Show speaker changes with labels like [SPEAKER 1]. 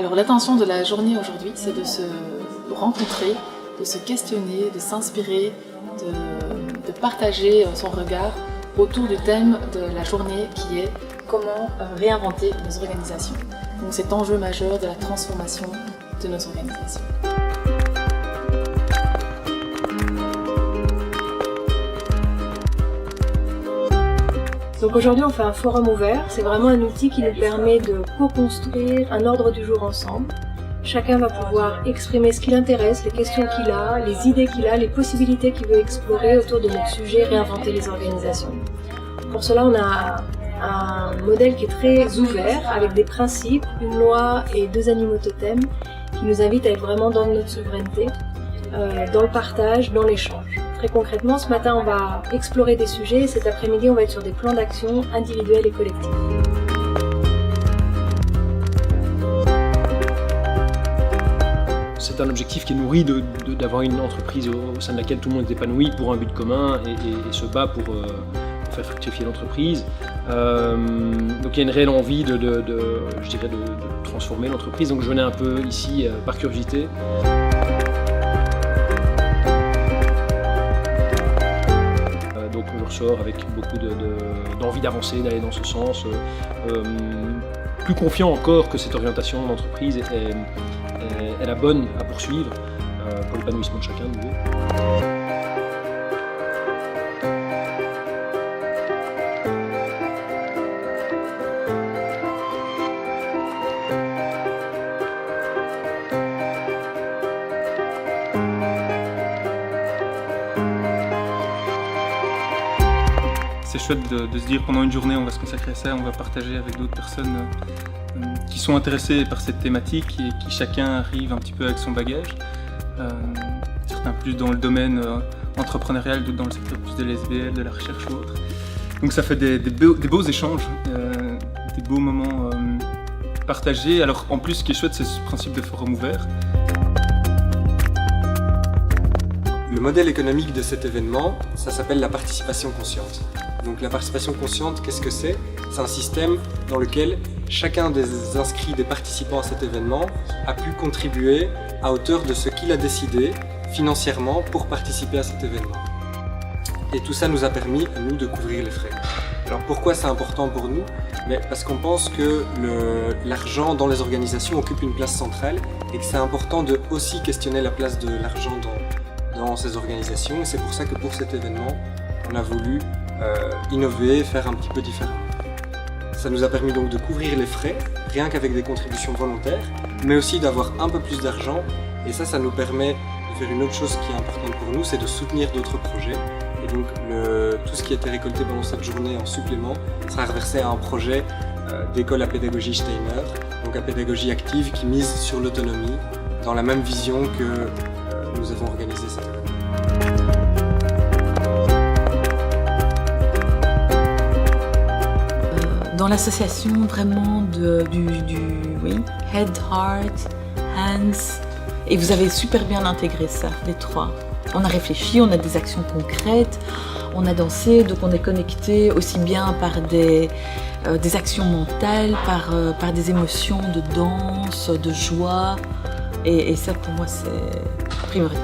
[SPEAKER 1] Alors l'intention de la journée aujourd'hui, c'est de se rencontrer, de se questionner, de s'inspirer, de partager son regard autour du thème de la journée qui est comment réinventer nos organisations. Donc cet enjeu majeur de la transformation de nos organisations.
[SPEAKER 2] Donc aujourd'hui on fait un forum ouvert, c'est vraiment un outil qui nous permet de co-construire un ordre du jour ensemble. Chacun va pouvoir exprimer ce qui l'intéresse, les questions qu'il a, les idées qu'il a, les possibilités qu'il veut explorer autour de notre sujet, réinventer les organisations. Pour cela on a un modèle qui est très ouvert, avec des principes, une loi et 2 animaux totems qui nous invitent à être vraiment dans notre souveraineté, dans le partage, dans l'échange. Très concrètement, ce matin, on va explorer des sujets et cet après-midi, on va être sur des plans d'action individuels et collectifs.
[SPEAKER 3] C'est un objectif qui est nourri d'avoir une entreprise au sein de laquelle tout le monde est épanoui pour un but commun et se bat pour faire fructifier l'entreprise. Donc il y a une réelle envie de transformer l'entreprise. Donc je venais un peu ici par curiosité. Donc je ressors avec beaucoup d'envie d'avancer, d'aller dans ce sens. Plus confiant encore que cette orientation d'entreprise est la bonne à poursuivre pour l'épanouissement de chacun de nous.
[SPEAKER 4] C'est chouette de se dire pendant une journée on va se consacrer à ça, on va partager avec d'autres personnes qui sont intéressées par cette thématique et qui chacun arrive un petit peu avec son bagage. Certains plus dans le domaine entrepreneurial, d'autres dans le secteur plus de l'SBL, de la recherche ou autre. Donc ça fait des beaux échanges, des beaux moments partagés. Alors en plus ce qui est chouette c'est ce principe de forum ouvert.
[SPEAKER 5] Le modèle économique de cet événement, ça s'appelle la participation consciente. Donc la participation consciente, qu'est-ce que c'est? C'est un système dans lequel chacun des inscrits, des participants à cet événement a pu contribuer à hauteur de ce qu'il a décidé financièrement pour participer à cet événement. Et tout ça nous a permis, à nous, de couvrir les frais. Alors pourquoi c'est important pour nous? Parce qu'on pense que l'argent dans les organisations occupe une place centrale et que c'est important de aussi questionner la place de l'argent dans ces organisations. Et c'est pour ça que pour cet événement, on a voulu innover, faire un petit peu différemment. Ça nous a permis donc de couvrir les frais, rien qu'avec des contributions volontaires, mais aussi d'avoir un peu plus d'argent. Et ça nous permet de faire une autre chose qui est importante pour nous, c'est de soutenir d'autres projets. Et donc tout ce qui a été récolté pendant cette journée en supplément sera reversé à un projet d'école à pédagogie Steiner, donc à pédagogie active qui mise sur l'autonomie, dans la même vision que nous avons organisé cet événement.
[SPEAKER 6] Dans l'association vraiment du Head, Heart, Hands, et vous avez super bien intégré ça, les trois. On a réfléchi, on a des actions concrètes, on a dansé, donc on est connecté aussi bien par des actions mentales, par des émotions de danse, de joie, et ça pour moi c'est primordial.